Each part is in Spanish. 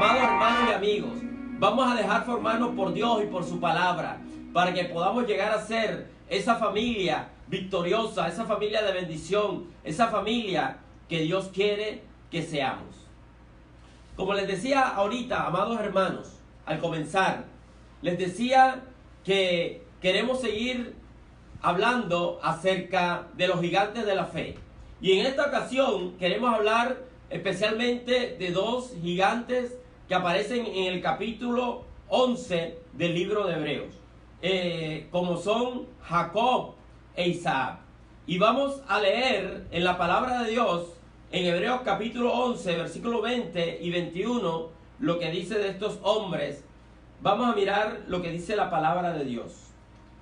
Amados hermanos y amigos, vamos a dejar formarnos por Dios y por su palabra para que podamos llegar a ser esa familia victoriosa, esa familia de bendición, esa familia que Dios quiere que seamos. Como les decía ahorita, amados hermanos, al comenzar, les decía que queremos seguir hablando acerca de los gigantes de la fe. Y en esta ocasión queremos hablar especialmente de dos gigantes que aparecen en el capítulo 11 del libro de Hebreos, como son Jacob e Isaac. Y vamos a leer en la palabra de Dios, en Hebreos capítulo 11, versículo 20 y 21, lo que dice de estos hombres. Vamos a mirar lo que dice la palabra de Dios.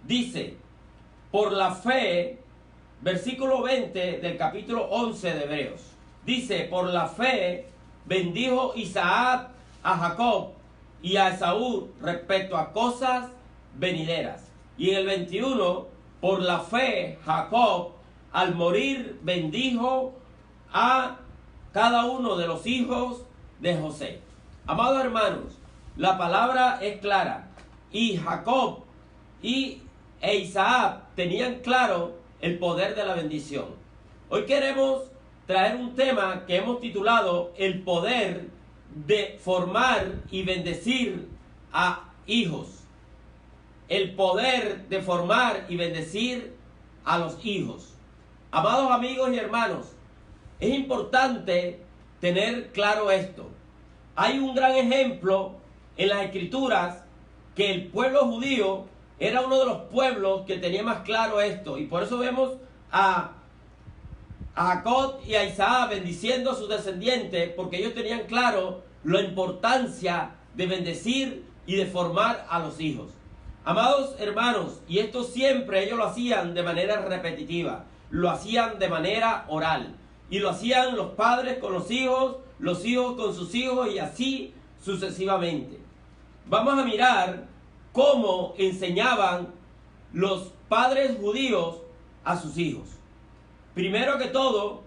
Dice, por la fe, versículo 20 del capítulo 11 de Hebreos. Dice, por la fe bendijo Isaac a Jacob y a Esaú respecto a cosas venideras. Y en el 21, por la fe Jacob al morir bendijo a cada uno de los hijos de José. Amados hermanos, la palabra es clara. Y Jacob e Isaac tenían claro el poder de la bendición. Hoy queremos traer un tema que hemos titulado el poder de formar y bendecir a hijos. El poder de formar y bendecir a los hijos. Amados amigos y hermanos, es importante tener claro esto. Hay un gran ejemplo en las escrituras que el pueblo judío era uno de los pueblos que tenía más claro esto. Y por eso vemos a Jacob y a Isaac bendiciendo a sus descendientes, porque ellos tenían claro la importancia de bendecir y de formar a los hijos. Amados hermanos, y esto siempre ellos lo hacían de manera repetitiva, lo hacían de manera oral, y lo hacían los padres con los hijos con sus hijos, y así sucesivamente. Vamos a mirar cómo enseñaban los padres judíos a sus hijos. Primero que todo,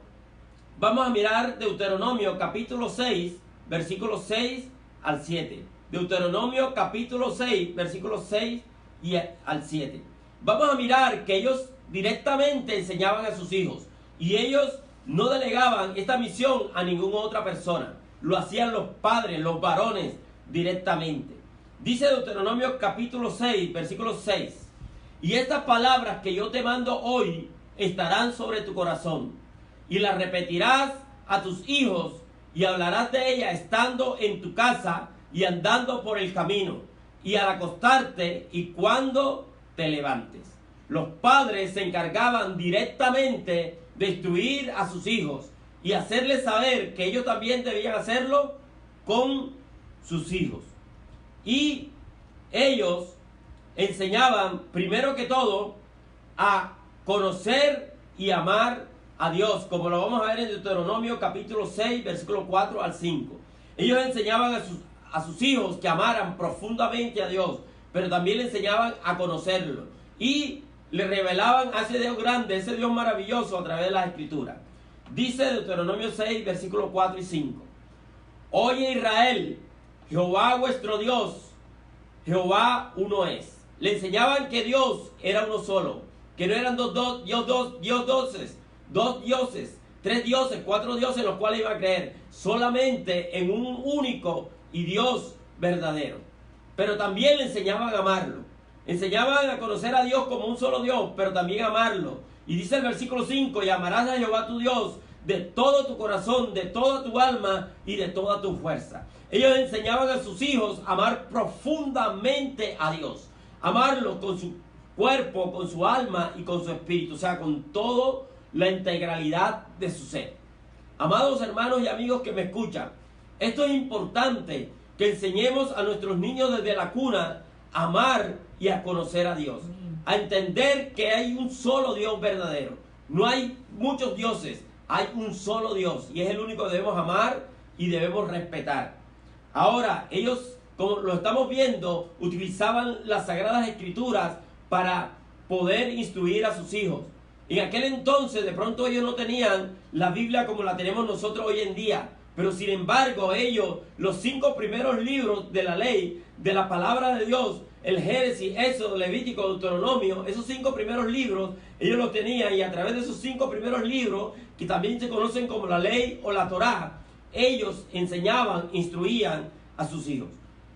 vamos a mirar Deuteronomio capítulo 6, versículos 6 al 7. Deuteronomio capítulo 6, versículos 6 y al 7. Vamos a mirar que ellos directamente enseñaban a sus hijos y ellos no delegaban esta misión a ninguna otra persona. Lo hacían los padres, los varones directamente. Dice Deuteronomio capítulo 6, versículo 6. Y estas palabras que yo te mando hoy estarán sobre tu corazón, y las repetirás a tus hijos, y hablarás de ellas estando en tu casa y andando por el camino, y al acostarte y cuando te levantes. Los padres se encargaban directamente de instruir a sus hijos y hacerles saber que ellos también debían hacerlo con sus hijos. Y ellos enseñaban primero que todo a conocer y amar a Dios, como lo vamos a ver en Deuteronomio capítulo 6, versículo 4 al 5. Ellos enseñaban a sus hijos que amaran profundamente a Dios, pero también le enseñaban a conocerlo. Y le revelaban a ese Dios grande, ese Dios maravilloso a través de las Escrituras. Dice Deuteronomio 6, versículos 4 y 5. Oye Israel, Jehová vuestro Dios, Jehová uno es. Le enseñaban que Dios era uno solo, que no eran dos dioses, tres dioses, cuatro dioses en los cuales iban a creer, solamente en un único y Dios verdadero. Pero también le enseñaban a amarlo. Enseñaban a conocer a Dios como un solo Dios, pero también a amarlo. Y dice el versículo 5, y amarás a Jehová tu Dios de todo tu corazón, de toda tu alma y de toda tu fuerza. Ellos enseñaban a sus hijos a amar profundamente a Dios. Amarlo con su cuerpo, con su alma y con su espíritu. O sea, con toda la integralidad de su ser. Amados hermanos y amigos que me escuchan, esto es importante que enseñemos a nuestros niños desde la cuna a amar y a conocer a Dios. A entender que hay un solo Dios verdadero. No hay muchos dioses, hay un solo Dios. Y es el único que debemos amar y debemos respetar. Ahora, ellos, como lo estamos viendo, utilizaban las Sagradas Escrituras para poder instruir a sus hijos. En aquel entonces, de pronto ellos no tenían la Biblia como la tenemos nosotros hoy en día. Pero sin embargo, ellos, los 5 primeros libros de la ley, de la palabra de Dios, el Génesis, Éxodo, Levítico, Deuteronomio, esos 5 primeros libros, ellos los tenían, y a través de esos 5 primeros libros, que también se conocen como la ley o la Torá, ellos enseñaban, instruían a sus hijos.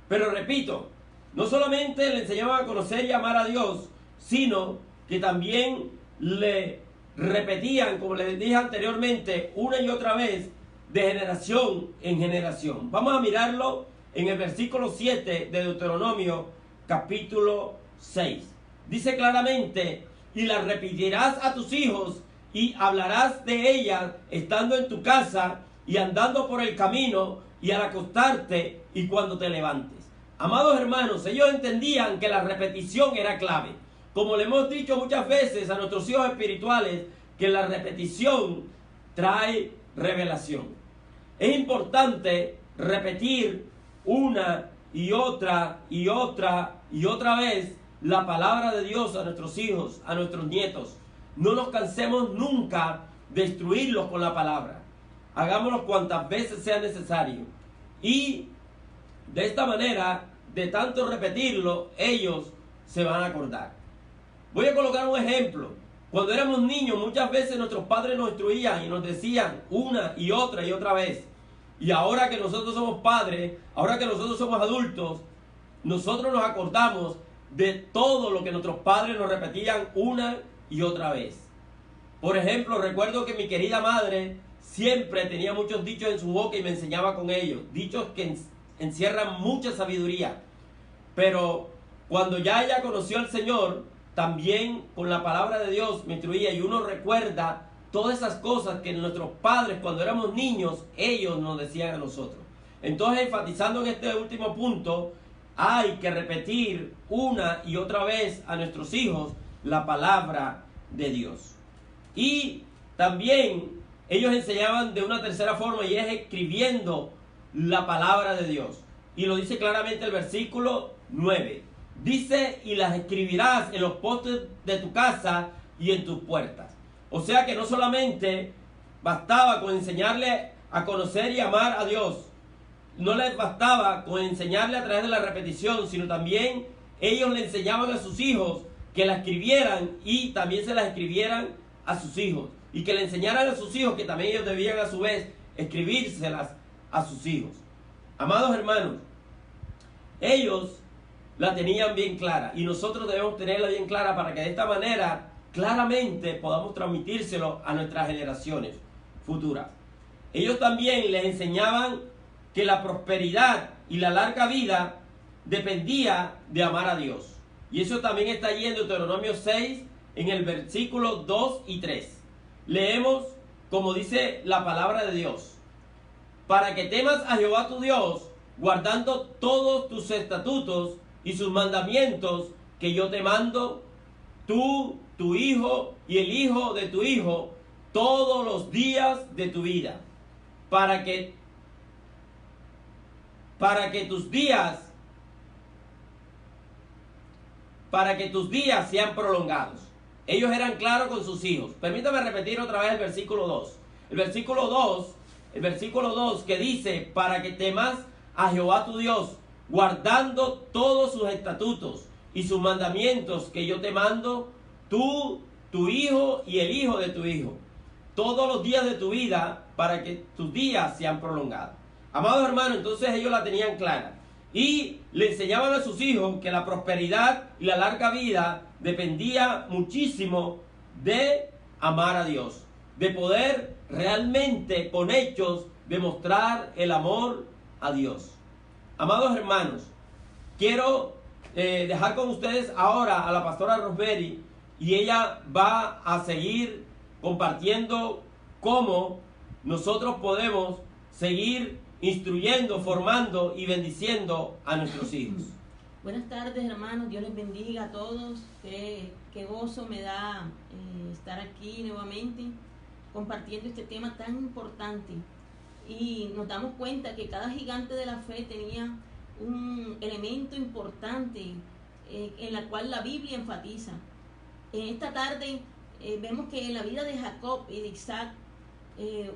Pero repito, no solamente le enseñaban a conocer y amar a Dios, sino que también le repetían, como les dije anteriormente, una y otra vez, de generación en generación. Vamos a mirarlo en el versículo 7 de Deuteronomio capítulo 6. Dice claramente: y la repetirás a tus hijos y hablarás de ellas estando en tu casa y andando por el camino y al acostarte y cuando te levantes. Amados hermanos, ellos entendían que la repetición era clave. Como le hemos dicho muchas veces a nuestros hijos espirituales, que la repetición trae revelación. Es importante repetir una y otra y otra y otra vez la palabra de Dios a nuestros hijos, a nuestros nietos. No nos cansemos nunca de instruirlos con la palabra. Hagámoslo cuantas veces sea necesario. Y de esta manera, de tanto repetirlo, ellos se van a acordar. Voy a colocar un ejemplo. Cuando éramos niños, muchas veces nuestros padres nos instruían y nos decían una y otra vez. Y ahora que nosotros somos padres, ahora que nosotros somos adultos, nosotros nos acordamos de todo lo que nuestros padres nos repetían una y otra vez. Por ejemplo, recuerdo que mi querida madre siempre tenía muchos dichos en su boca y me enseñaba con ellos. Dichos que encierran mucha sabiduría. Pero cuando ya ella conoció al Señor, también con la palabra de Dios me instruía, y uno recuerda todas esas cosas que nuestros padres cuando éramos niños, ellos nos decían a nosotros. Entonces, enfatizando en este último punto, hay que repetir una y otra vez a nuestros hijos la palabra de Dios. Y también ellos enseñaban de una tercera forma, y es escribiendo la palabra de Dios. Y lo dice claramente el versículo 9. Dice: y las escribirás en los postes de tu casa y en tus puertas. O sea que no solamente bastaba con enseñarle a conocer y amar a Dios, no les bastaba con enseñarle a través de la repetición, sino también ellos le enseñaban a sus hijos que la escribieran y también se las escribieran a sus hijos. Y que le enseñaran a sus hijos que también ellos debían a su vez escribírselas a sus hijos. Amados hermanos, ellos la tenían bien clara y nosotros debemos tenerla bien clara para que de esta manera claramente podamos transmitírselo a nuestras generaciones futuras. Ellos también les enseñaban que la prosperidad y la larga vida dependía de amar a Dios. Y eso también está allí en Deuteronomio 6, en el versículo 2 y 3. Leemos como dice la palabra de Dios: para que temas a Jehová tu Dios, guardando todos tus estatutos y sus mandamientos que yo te mando, tú, tu hijo y el hijo de tu hijo, todos los días de tu vida, para que tus días sean prolongados. Ellos eran claros con sus hijos. Permítame repetir otra vez el versículo 2. El versículo 2 que dice: para que temas a Jehová tu Dios, guardando todos sus estatutos y sus mandamientos que yo te mando, tú, tu hijo y el hijo de tu hijo, todos los días de tu vida, para que tus días sean prolongados. Amados hermanos, entonces ellos la tenían clara y le enseñaban a sus hijos que la prosperidad y la larga vida dependía muchísimo de amar a Dios, de poder realmente con hechos demostrar el amor a Dios. Amados hermanos, quiero dejar con ustedes ahora a la pastora Rosemary, y ella va a seguir compartiendo cómo nosotros podemos seguir instruyendo, formando y bendiciendo a nuestros hijos. Buenas tardes, hermanos. Dios les bendiga a todos. Qué gozo me da estar aquí nuevamente compartiendo este tema tan importante. Y nos damos cuenta que cada gigante de la fe tenía un elemento importante en la cual la Biblia enfatiza. En esta tarde vemos que en la vida de Jacob y de Isaac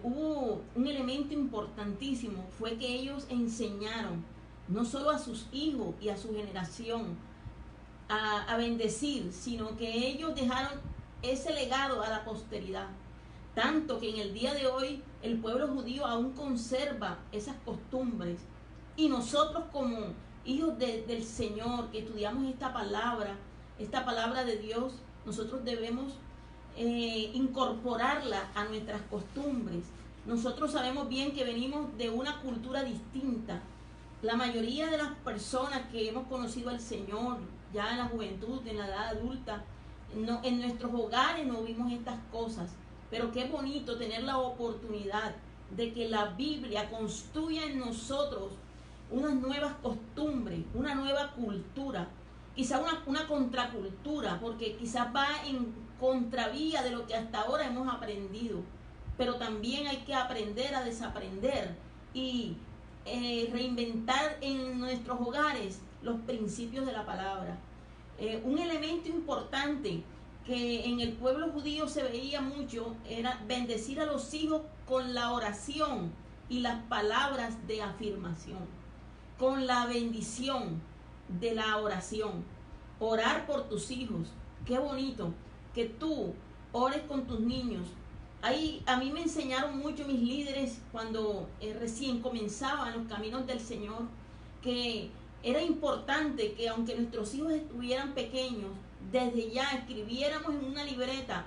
hubo un elemento importantísimo, fue que ellos enseñaron no solo a sus hijos y a su generación a bendecir, sino que ellos dejaron ese legado a la posteridad. Tanto que en el día de hoy el pueblo judío aún conserva esas costumbres. Y nosotros como hijos del Señor, que estudiamos esta palabra de Dios, nosotros debemos incorporarla a nuestras costumbres. Nosotros sabemos bien que venimos de una cultura distinta. La mayoría de las personas que hemos conocido al Señor, ya en la juventud, en la edad adulta, no, en nuestros hogares no vimos estas cosas. Pero qué bonito tener la oportunidad de que la Biblia construya en nosotros unas nuevas costumbres, una nueva cultura, quizá una contracultura, porque quizás va en contravía de lo que hasta ahora hemos aprendido, pero también hay que aprender a desaprender y reinventar en nuestros hogares los principios de la palabra. Un elemento importante que en el pueblo judío se veía mucho era bendecir a los hijos con la oración y las palabras de afirmación, con la bendición de la oración. Orar por tus hijos, qué bonito que tú ores con tus niños. Ahí a mí me enseñaron mucho mis líderes cuando recién comenzaban los caminos del Señor, que era importante que aunque nuestros hijos estuvieran pequeños, desde ya escribiéramos en una libreta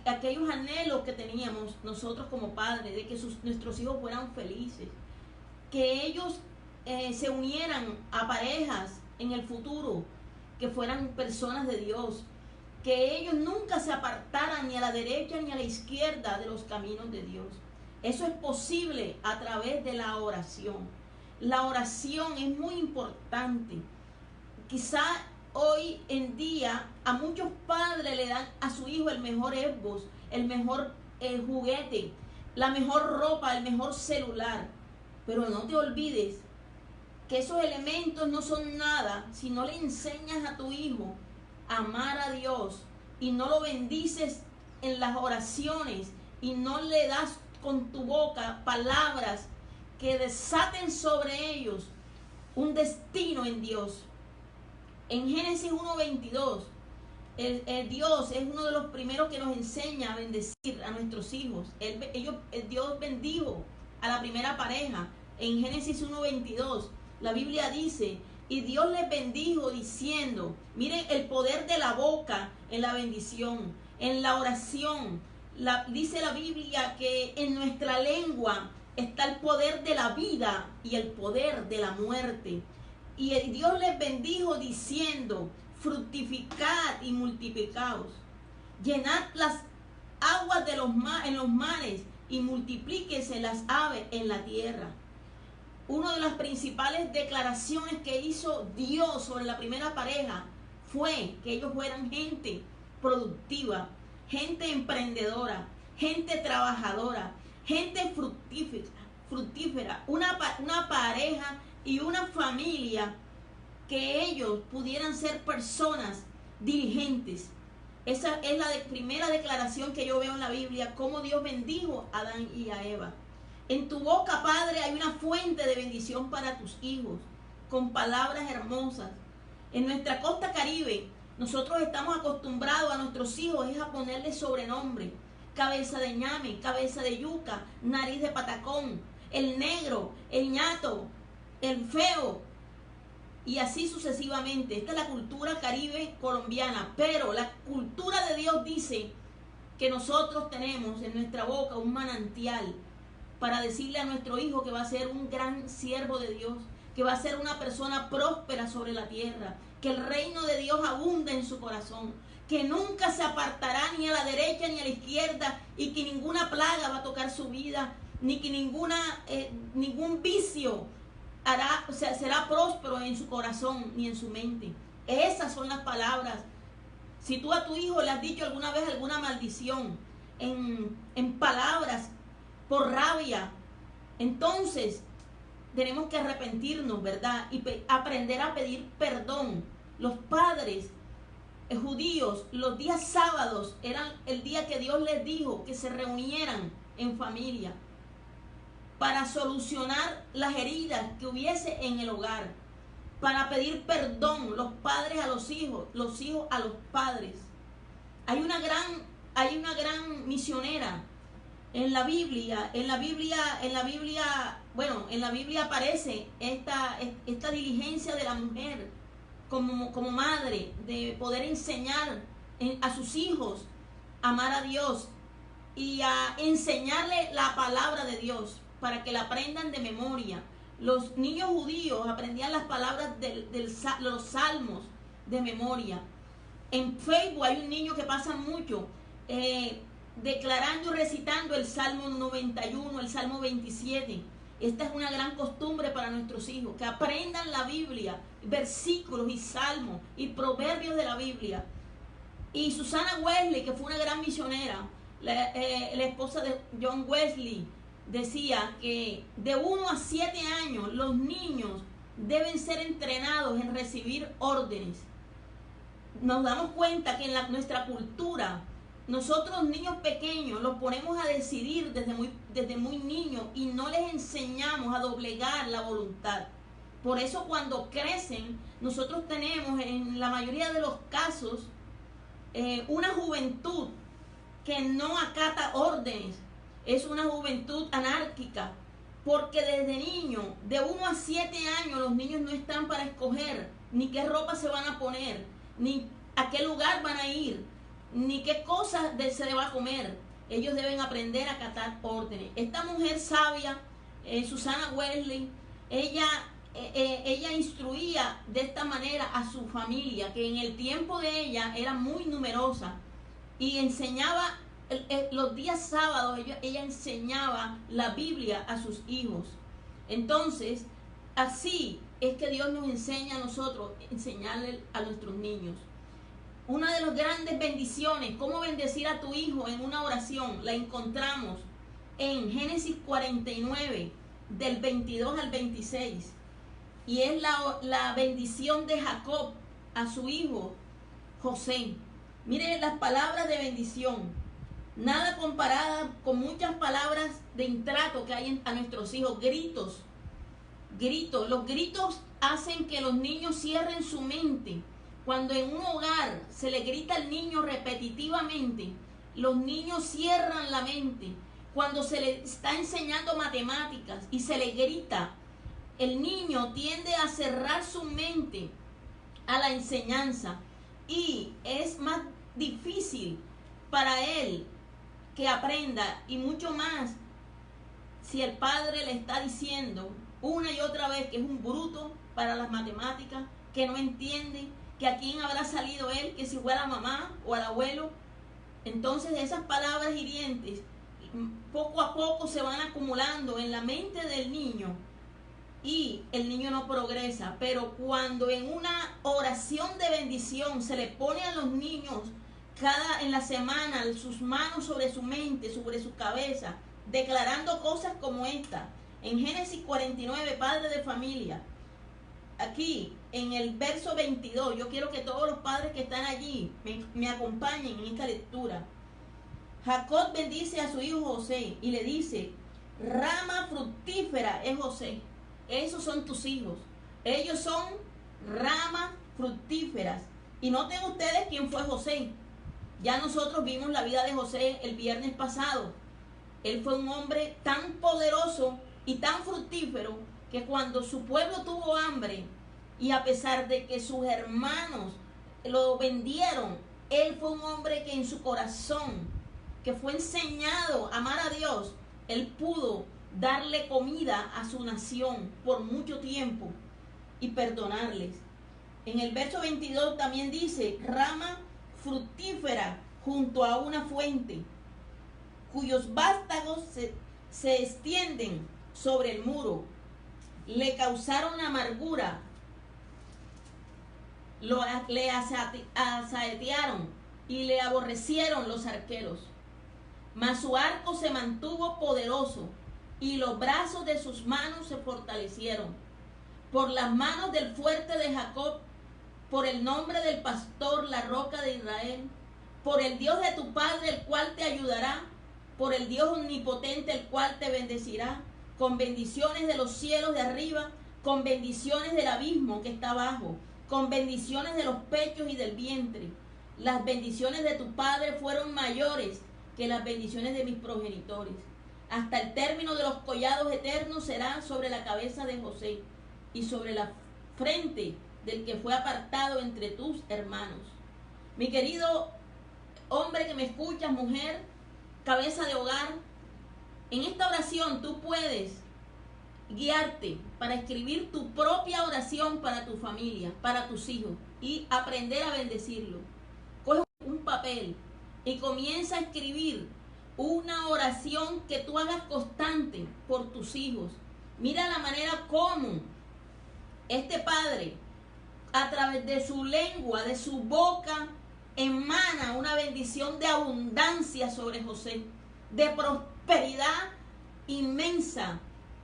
aquellos anhelos que teníamos nosotros como padres, de que nuestros hijos fueran felices, que ellos se unieran a parejas en el futuro, que fueran personas de Dios, que ellos nunca se apartaran ni a la derecha ni a la izquierda de los caminos de Dios. Eso es posible a través de la oración. La oración es muy importante. Quizá hoy en día a muchos padres le dan a su hijo el mejor Xbox, el mejor juguete, la mejor ropa, el mejor celular. Pero no te olvides que esos elementos no son nada si no le enseñas a tu hijo a amar a Dios y no lo bendices en las oraciones y no le das con tu boca palabras que desaten sobre ellos un destino en Dios. En Génesis 1:22, Dios es uno de los primeros que nos enseña a bendecir a nuestros hijos. Dios bendijo a la primera pareja. En Génesis 1:22, la Biblia dice, y Dios les bendijo diciendo, miren el poder de la boca en la bendición, en la oración. Dice la Biblia que en nuestra lengua está el poder de la vida y el poder de la muerte. Y Dios les bendijo diciendo, fructificad y multiplicaos, llenad las aguas en los mares y multiplíquese las aves en la tierra. Una de las principales declaraciones que hizo Dios sobre la primera pareja fue que ellos fueran gente productiva, gente emprendedora, gente trabajadora, gente fructífera, una pareja y una familia que ellos pudieran ser personas diligentes. Esa es la primera declaración que yo veo en la Biblia, cómo Dios bendijo a Adán y a Eva. En tu boca, Padre, hay una fuente de bendición para tus hijos, con palabras hermosas. En nuestra costa caribe, nosotros estamos acostumbrados a nuestros hijos a ponerles sobrenombre. Cabeza de ñame, cabeza de yuca, nariz de patacón, el negro, el ñato, el feo, y así sucesivamente. Esta es la cultura caribe colombiana, pero la cultura de Dios dice que nosotros tenemos en nuestra boca un manantial para decirle a nuestro hijo que va a ser un gran siervo de Dios, que va a ser una persona próspera sobre la tierra, que el reino de Dios abunda en su corazón, que nunca se apartará ni a la derecha ni a la izquierda y que ninguna plaga va a tocar su vida, ni que ningún vicio será próspero en su corazón ni en su mente. Esas son las palabras. Si tú a tu hijo le has dicho alguna vez alguna maldición en palabras por rabia, entonces tenemos que arrepentirnos, ¿verdad? Y aprender a pedir perdón. Los padres judíos, los días sábados eran el día que Dios les dijo que se reunieran en familia para solucionar las heridas que hubiese en el hogar, para pedir perdón, los padres a los hijos a los padres. Hay una gran misionera en la Biblia aparece esta diligencia de la mujer como madre, de poder enseñar a sus hijos a amar a Dios y a enseñarle la palabra de Dios para que la aprendan de memoria. Los niños judíos aprendían las palabras de los salmos de memoria. En Facebook hay un niño que pasa mucho declarando y recitando el Salmo 91, el Salmo 27. Esta es una gran costumbre para nuestros hijos, que aprendan la Biblia, versículos y salmos y proverbios de la Biblia. Y Susana Wesley, que fue una gran misionera, la esposa de John Wesley, decía que de 1 a 7 años los niños deben ser entrenados en recibir órdenes. Nos damos cuenta que en nuestra cultura, nosotros niños pequeños los ponemos a decidir desde muy niños y no les enseñamos a doblegar la voluntad. Por eso cuando crecen, nosotros tenemos en la mayoría de los casos una juventud que no acata órdenes. Es una juventud anárquica, porque desde niños, de 1 a 7 años, los niños no están para escoger ni qué ropa se van a poner, ni a qué lugar van a ir, ni qué cosas se le va a comer. Ellos deben aprender a acatar órdenes. Esta mujer sabia, Susana Wesley, ella instruía de esta manera a su familia, que en el tiempo de ella era muy numerosa, y enseñaba los días sábados, ella enseñaba la Biblia a sus hijos. Entonces, así es que Dios nos enseña a nosotros, enseñarle a nuestros niños. Una de las grandes bendiciones, cómo bendecir a tu hijo en una oración, la encontramos en Génesis 49, del 22 al 26. Y es la bendición de Jacob a su hijo José. Mire las palabras de bendición. Nada comparada con muchas palabras de intrato que hay a nuestros hijos. Gritos. Los gritos hacen que los niños cierren su mente. Cuando en un hogar se le grita al niño repetitivamente, los niños cierran la mente. Cuando se le está enseñando matemáticas y se le grita, el niño tiende a cerrar su mente a la enseñanza y es más difícil para él que aprenda, y mucho más si el padre le está diciendo una y otra vez que es un bruto para las matemáticas, que no entiende, que a quién habrá salido él, que si fue a la mamá o al abuelo. Entonces esas palabras hirientes poco a poco se van acumulando en la mente del niño y el niño no progresa. Pero cuando en una oración de bendición se le pone a los niños en la semana sus manos sobre su mente, sobre su cabeza, declarando cosas como esta, en Génesis 49, padre de familia, aquí en el verso 22, yo quiero que todos los padres que están allí me acompañen en esta lectura. Jacob bendice a su hijo José y le dice: rama fructífera es José. Esos son tus hijos. Ellos son ramas fructíferas. Y noten ustedes quién fue José. Ya nosotros vimos la vida de José el viernes pasado. Él fue un hombre tan poderoso y tan fructífero que cuando su pueblo tuvo hambre, y a pesar de que sus hermanos lo vendieron, él fue un hombre que en su corazón, que fue enseñado a amar a Dios, él pudo darle comida a su nación por mucho tiempo y perdonarles. En el verso 22 también dice: rama fructífera junto a una fuente, cuyos vástagos se extienden sobre el muro. Le causaron amargura, le asaetearon y le aborrecieron los arqueros. Mas su arco se mantuvo poderoso y los brazos de sus manos se fortalecieron. Por las manos del fuerte de Jacob por el nombre del pastor, la roca de Israel, por el Dios de tu Padre, el cual te ayudará, por el Dios omnipotente, el cual te bendecirá, con bendiciones de los cielos de arriba, con bendiciones del abismo que está abajo, con bendiciones de los pechos y del vientre. Las bendiciones de tu Padre fueron mayores que las bendiciones de mis progenitores. Hasta el término de los collados eternos será sobre la cabeza de José y sobre la frente del que fue apartado entre tus hermanos. Mi querido hombre que me escuchas, mujer, cabeza de hogar, en esta oración tú puedes guiarte para escribir tu propia oración para tu familia, para tus hijos y aprender a bendecirlo. Coge un papel y comienza a escribir una oración que tú hagas constante por tus hijos. Mira la manera como este padre, a través de su lengua, de su boca, emana una bendición de abundancia sobre José, de prosperidad inmensa.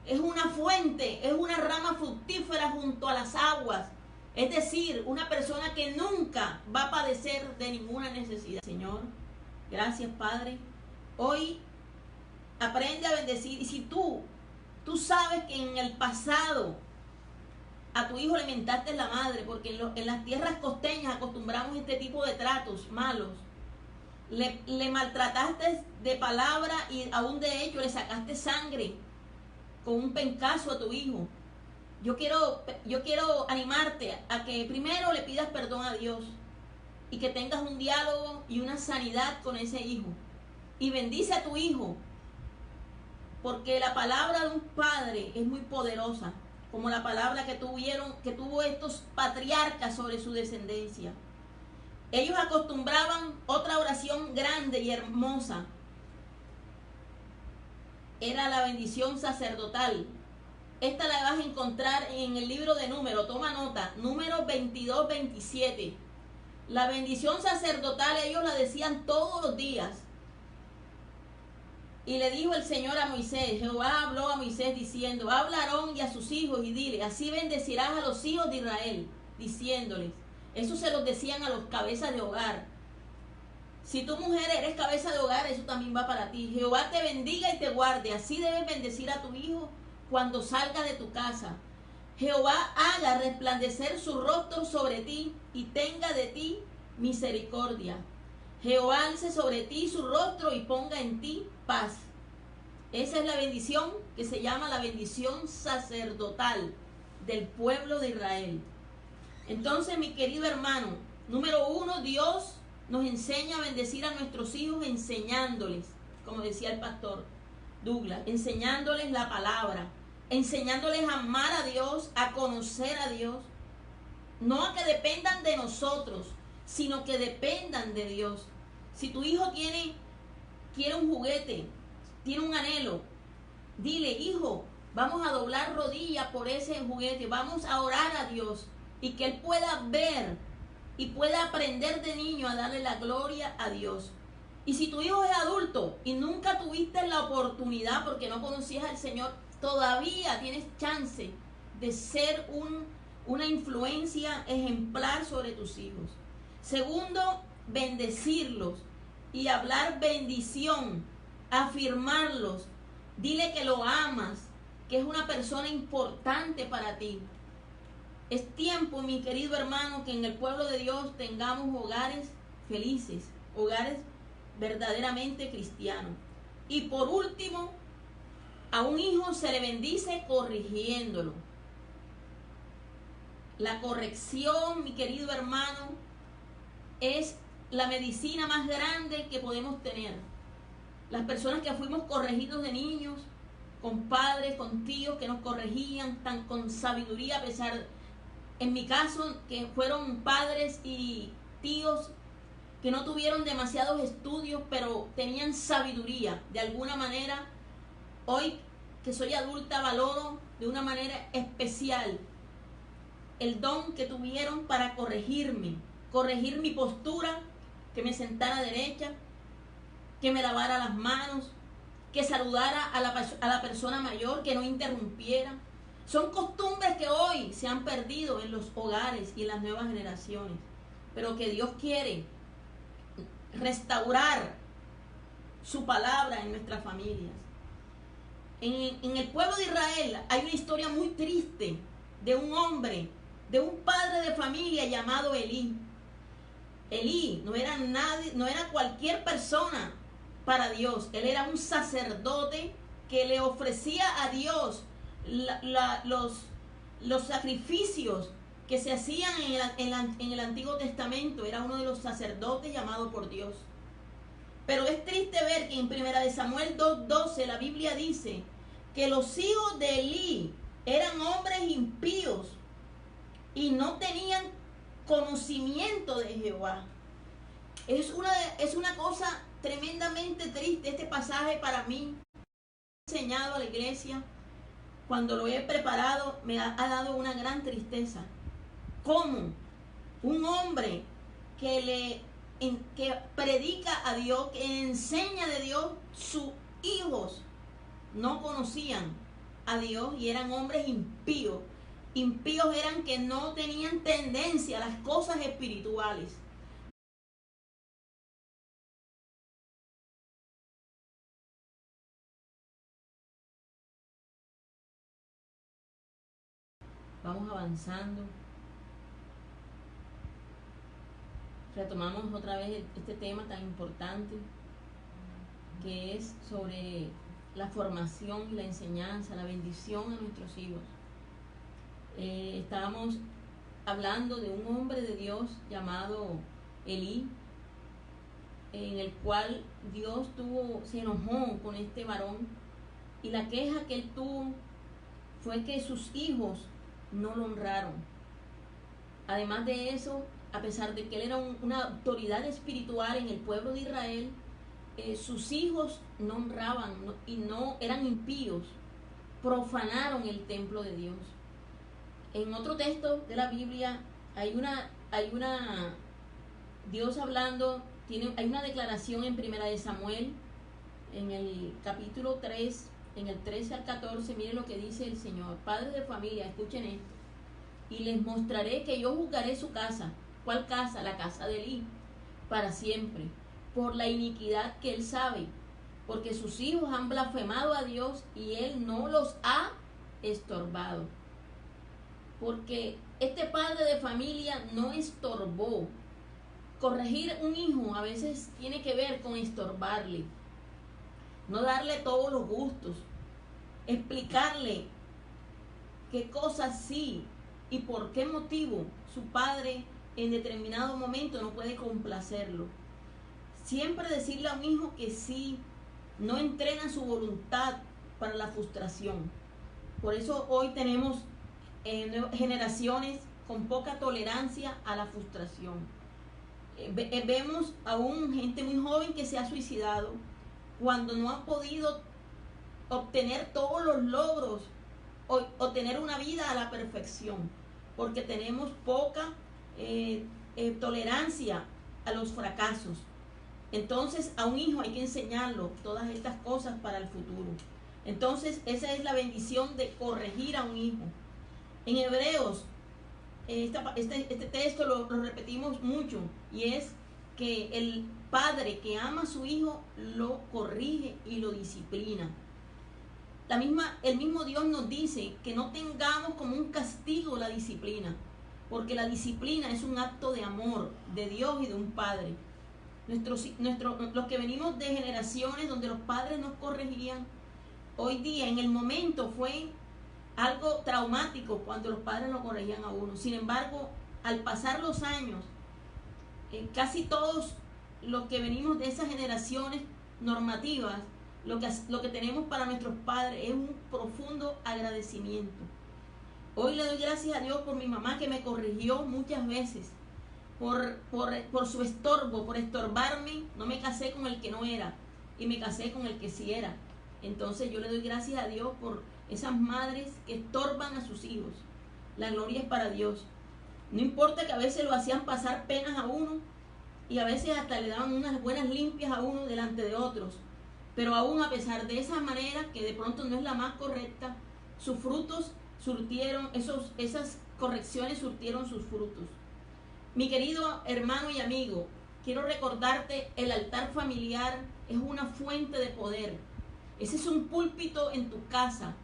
Es una fuente, es una rama fructífera junto a las aguas. Es decir, una persona que nunca va a padecer de ninguna necesidad. Señor, gracias, Padre. Hoy aprende a bendecir. Y si tú sabes que en el pasado a tu hijo le mentaste la madre, porque en las tierras costeñas acostumbramos este tipo de tratos malos. Le maltrataste de palabra y aún de hecho le sacaste sangre con un pencazo a tu hijo. Yo quiero animarte a que primero le pidas perdón a Dios y que tengas un diálogo y una sanidad con ese hijo. Y bendice a tu hijo, porque la palabra de un padre es muy poderosa, como la palabra que tuvo estos patriarcas sobre su descendencia. Ellos acostumbraban otra oración grande y hermosa. Era la bendición sacerdotal. Esta la vas a encontrar en el libro de Números. Toma nota, Números 22-27. La bendición sacerdotal ellos la decían todos los días. Y le dijo el Señor a Moisés, Jehová habló a Moisés diciendo, habla a Aarón y a sus hijos y dile, así bendecirás a los hijos de Israel, diciéndoles. Eso se los decían a los cabezas de hogar. Si tu mujer eres cabeza de hogar, eso también va para ti. Jehová te bendiga y te guarde. Así debes bendecir a tu hijo cuando salga de tu casa. Jehová haga resplandecer su rostro sobre ti y tenga de ti misericordia. Jehová alce sobre ti su rostro y ponga en ti paz. Esa es la bendición que se llama la bendición sacerdotal del pueblo de Israel. Entonces, mi querido hermano, número 1, Dios nos enseña a bendecir a nuestros hijos enseñándoles, como decía el pastor Douglas, enseñándoles la palabra, enseñándoles a amar a Dios, a conocer a Dios, no a que dependan de nosotros, sino que dependan de Dios. Si tu hijo quiere un juguete, tiene un anhelo, dile, hijo, vamos a doblar rodillas por ese juguete, vamos a orar a Dios y que él pueda ver y pueda aprender de niño a darle la gloria a Dios. Y si tu hijo es adulto y nunca tuviste la oportunidad porque no conocías al Señor, todavía tienes chance de ser una influencia ejemplar sobre tus hijos. Segundo, bendecirlos y hablar bendición, afirmarlos. Dile que lo amas, que es una persona importante para ti. Es tiempo, mi querido hermano, que en el pueblo de Dios tengamos hogares felices, hogares verdaderamente cristianos. Y por último, a un hijo se le bendice corrigiéndolo. La corrección, mi querido hermano, es la medicina más grande que podemos tener. Las personas que fuimos corregidos de niños, con padres, con tíos que nos corregían tan con sabiduría, a pesar, en mi caso, que fueron padres y tíos que no tuvieron demasiados estudios, pero tenían sabiduría. De alguna manera, hoy que soy adulta, valoro de una manera especial el don que tuvieron para corregirme, corregir mi postura, que me sentara derecha, que me lavara las manos, que saludara a la persona mayor, que no interrumpiera. Son costumbres que hoy se han perdido en los hogares y en las nuevas generaciones, pero que Dios quiere restaurar su palabra en nuestras familias. En el pueblo de Israel hay una historia muy triste de un hombre, de un padre de familia llamado Elí. Elí no era nadie, no era cualquier persona para Dios. Él era un sacerdote que le ofrecía a Dios los sacrificios que se hacían en el Antiguo Testamento. Era uno de los sacerdotes llamados por Dios. Pero es triste ver que en 1 Samuel 2:12 la Biblia dice que los hijos de Elí eran hombres impíos y no tenían conocimiento de Jehová. Es una cosa tremendamente triste este pasaje para mí. He enseñado a la iglesia, cuando lo he preparado me ha dado una gran tristeza. ¿Cómo un hombre que predica a Dios, que enseña de Dios, sus hijos no conocían a Dios y eran hombres impíos? Impíos eran que no tenían tendencia a las cosas espirituales. Vamos avanzando. Retomamos otra vez este tema tan importante que es sobre la formación y la enseñanza, la bendición a nuestros hijos. Estábamos hablando de un hombre de Dios llamado Elí, en el cual Dios se enojó con este varón, y la queja que él tuvo fue que sus hijos no lo honraron. Además de eso, a pesar de que él era una autoridad espiritual en el pueblo de Israel, sus hijos no honraban y no eran impíos, profanaron el templo de Dios. En otro texto de la Biblia hay una Dios hablando, hay una declaración en 1 Samuel, en el capítulo 3, en el 13 al 14, miren lo que dice el Señor. Padres de familia, escuchen esto. Y les mostraré que yo juzgaré su casa. ¿Cuál casa? La casa de Elí, para siempre, por la iniquidad que él sabe, porque sus hijos han blasfemado a Dios y él no los ha estorbado. Porque este padre de familia no estorbó. Corregir un hijo a veces tiene que ver con estorbarle, no darle todos los gustos, explicarle qué cosas sí y por qué motivo su padre en determinado momento no puede complacerlo. Siempre decirle a un hijo que sí, no entrena su voluntad para la frustración. Por eso hoy tenemos generaciones con poca tolerancia a la frustración. Vemos aún gente muy joven que se ha suicidado cuando no han podido obtener todos los logros o tener una vida a la perfección, porque tenemos poca tolerancia a los fracasos. Entonces a un hijo hay que enseñarlo todas estas cosas para el futuro. Entonces esa es la bendición de corregir a un hijo. En Hebreos, este texto lo repetimos mucho, y es que el padre que ama a su hijo lo corrige y lo disciplina. El mismo Dios nos dice que no tengamos como un castigo la disciplina, porque la disciplina es un acto de amor de Dios y de un padre. Los que venimos de generaciones donde los padres nos corregían, hoy día en el momento fue algo traumático cuando los padres lo corregían a uno. Sin embargo, al pasar los años, casi todos los que venimos de esas generaciones normativas, lo que tenemos para nuestros padres es un profundo agradecimiento. Hoy le doy gracias a Dios por mi mamá, que me corrigió muchas veces por su estorbo, por estorbarme. No me casé con el que no era y me casé con el que sí era. Entonces yo le doy gracias a Dios por esas madres que estorban a sus hijos. La gloria es para Dios. No importa que a veces lo hacían pasar penas a uno y a veces hasta le daban unas buenas limpias a uno delante de otros, pero aún a pesar de esa manera, que de pronto no es la más correcta, sus frutos esas correcciones surtieron sus frutos. Mi querido hermano y amigo, quiero recordarte, el altar familiar es una fuente de poder. Ese es un púlpito en tu casa.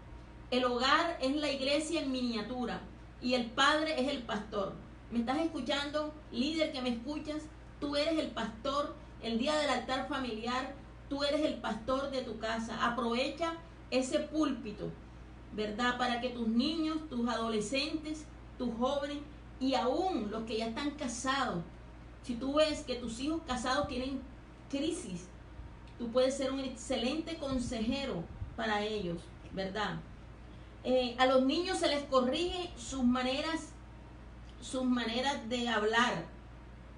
El hogar es la iglesia en miniatura y el padre es el pastor. ¿Me estás escuchando, líder que me escuchas? Tú eres el pastor. El día del altar familiar, tú eres el pastor de tu casa. Aprovecha ese púlpito, ¿verdad? Para que tus niños, tus adolescentes, tus jóvenes y aún los que ya están casados, si tú ves que tus hijos casados tienen crisis, tú puedes ser un excelente consejero para ellos, ¿verdad? A los niños se les corrige sus maneras de hablar.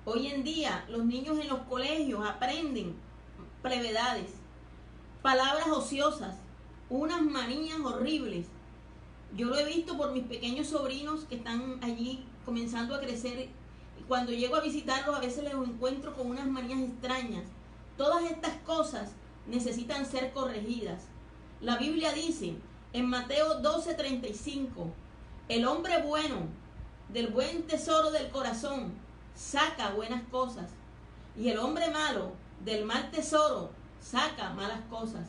Hoy en día los niños en los colegios aprenden plevedades, palabras ociosas, unas manías horribles. Yo lo he visto por mis pequeños sobrinos que están allí comenzando a crecer, y cuando llego a visitarlos a veces los encuentro con unas manías extrañas. Todas estas cosas necesitan ser corregidas. La Biblia dice en Mateo 12:35, el hombre bueno del buen tesoro del corazón saca buenas cosas, y el hombre malo del mal tesoro saca malas cosas.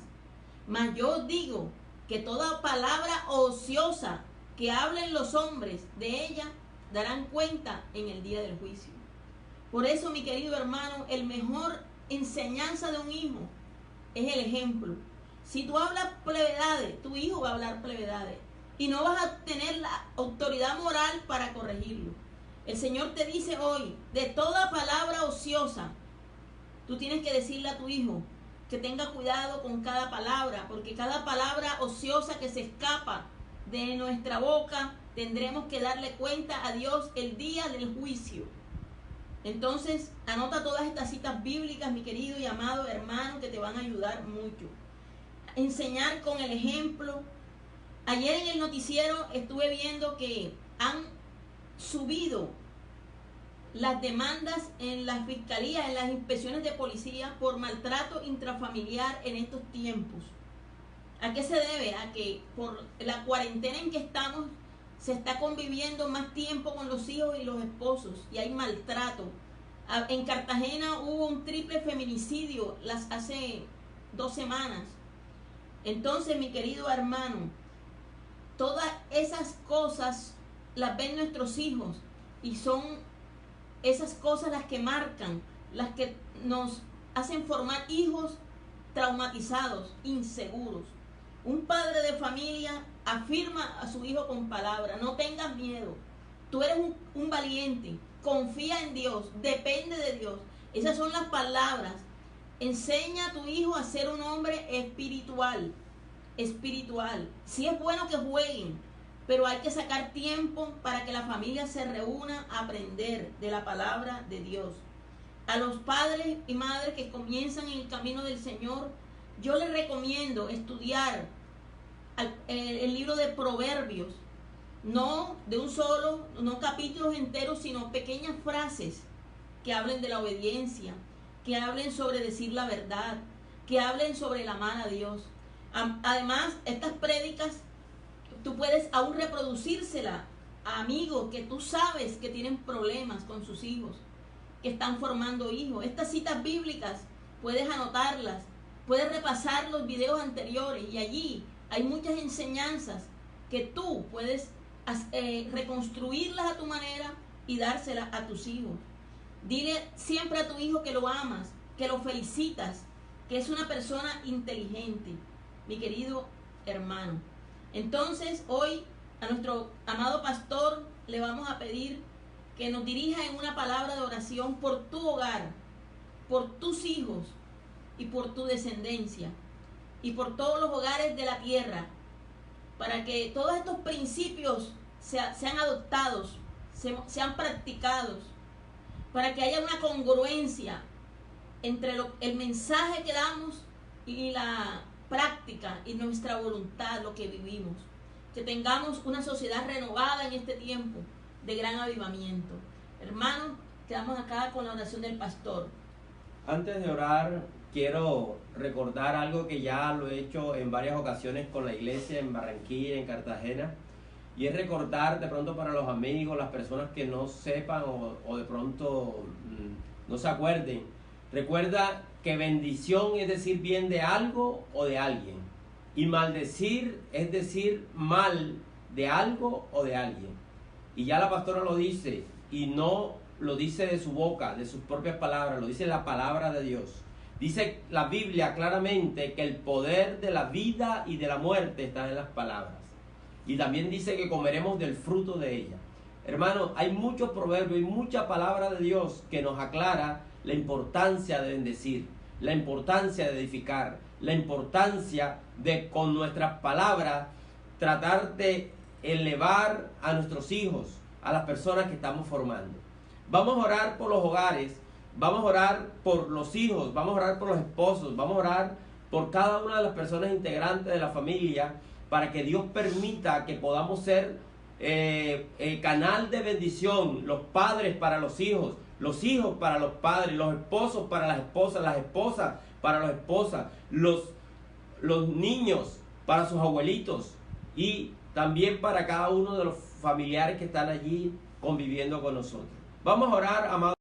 Mas yo os digo que toda palabra ociosa que hablen los hombres de ella darán cuenta en el día del juicio. Por eso, mi querido hermano, el mejor enseñanza de un hijo es el ejemplo. Si tú hablas plevedades, tu hijo va a hablar plevedades y no vas a tener la autoridad moral para corregirlo. El Señor te dice hoy, de toda palabra ociosa, tú tienes que decirle a tu hijo que tenga cuidado con cada palabra, porque cada palabra ociosa que se escapa de nuestra boca, tendremos que darle cuenta a Dios el día del juicio. Entonces, anota todas estas citas bíblicas, mi querido y amado hermano, que te van a ayudar mucho. Enseñar con el ejemplo. Ayer en el noticiero estuve viendo que han subido las demandas en las fiscalías, en las inspecciones de policía por maltrato intrafamiliar en estos tiempos. ¿A qué se debe? A que por la cuarentena en que estamos se está conviviendo más tiempo con los hijos y los esposos y hay maltrato. En Cartagena hubo un triple feminicidio hace 2 semanas. Entonces, mi querido hermano, todas esas cosas las ven nuestros hijos y son esas cosas las que marcan, las que nos hacen formar hijos traumatizados, inseguros. Un padre de familia afirma a su hijo con palabras: no tengas miedo, tú eres un valiente, confía en Dios, depende de Dios. Esas son las palabras. Enseña a tu hijo a ser un hombre espiritual. Sí es bueno que jueguen, pero hay que sacar tiempo para que la familia se reúna a aprender de la palabra de Dios. A los padres y madres que comienzan en el camino del Señor, yo les recomiendo estudiar el libro de Proverbios, no de un solo, no capítulos enteros, sino pequeñas frases que hablen de la obediencia, que hablen sobre decir la verdad, que hablen sobre el amar a Dios. Además, estas prédicas tú puedes aún reproducírsela a amigos que tú sabes que tienen problemas con sus hijos, que están formando hijos. Estas citas bíblicas puedes anotarlas, puedes repasar los videos anteriores y allí hay muchas enseñanzas que tú puedes reconstruirlas a tu manera y dárselas a tus hijos. Dile siempre a tu hijo que lo amas, que lo felicitas, que es una persona inteligente, mi querido hermano. Entonces, hoy a nuestro amado pastor le vamos a pedir que nos dirija en una palabra de oración por tu hogar, por tus hijos y por tu descendencia y por todos los hogares de la tierra, para que todos estos principios sean adoptados, sean practicados, para que haya una congruencia entre el mensaje que damos y la práctica y nuestra voluntad, lo que vivimos. Que tengamos una sociedad renovada en este tiempo de gran avivamiento. Hermanos, quedamos acá con la oración del pastor. Antes de orar, quiero recordar algo que ya lo he hecho en varias ocasiones con la iglesia en Barranquilla, en Cartagena, y es recordar de pronto para los amigos, las personas que no sepan o de pronto no se acuerden. Recuerda que bendición es decir bien de algo o de alguien, y maldecir es decir mal de algo o de alguien. Y ya la pastora lo dice, y no lo dice de su boca, de sus propias palabras, lo dice la palabra de Dios. Dice la Biblia claramente que el poder de la vida y de la muerte está en las palabras. Y también dice que comeremos del fruto de ella. Hermano, hay muchos proverbios y mucha palabra de Dios que nos aclara la importancia de bendecir, la importancia de edificar, la importancia de con nuestras palabras tratar de elevar a nuestros hijos, a las personas que estamos formando. Vamos a orar por los hogares, vamos a orar por los hijos, vamos a orar por los esposos, vamos a orar por cada una de las personas integrantes de la familia, para que Dios permita que podamos ser el canal de bendición, los padres para los hijos para los padres, los esposos para las esposas para las esposas, los niños para sus abuelitos, y también para cada uno de los familiares que están allí conviviendo con nosotros. Vamos a orar, amados.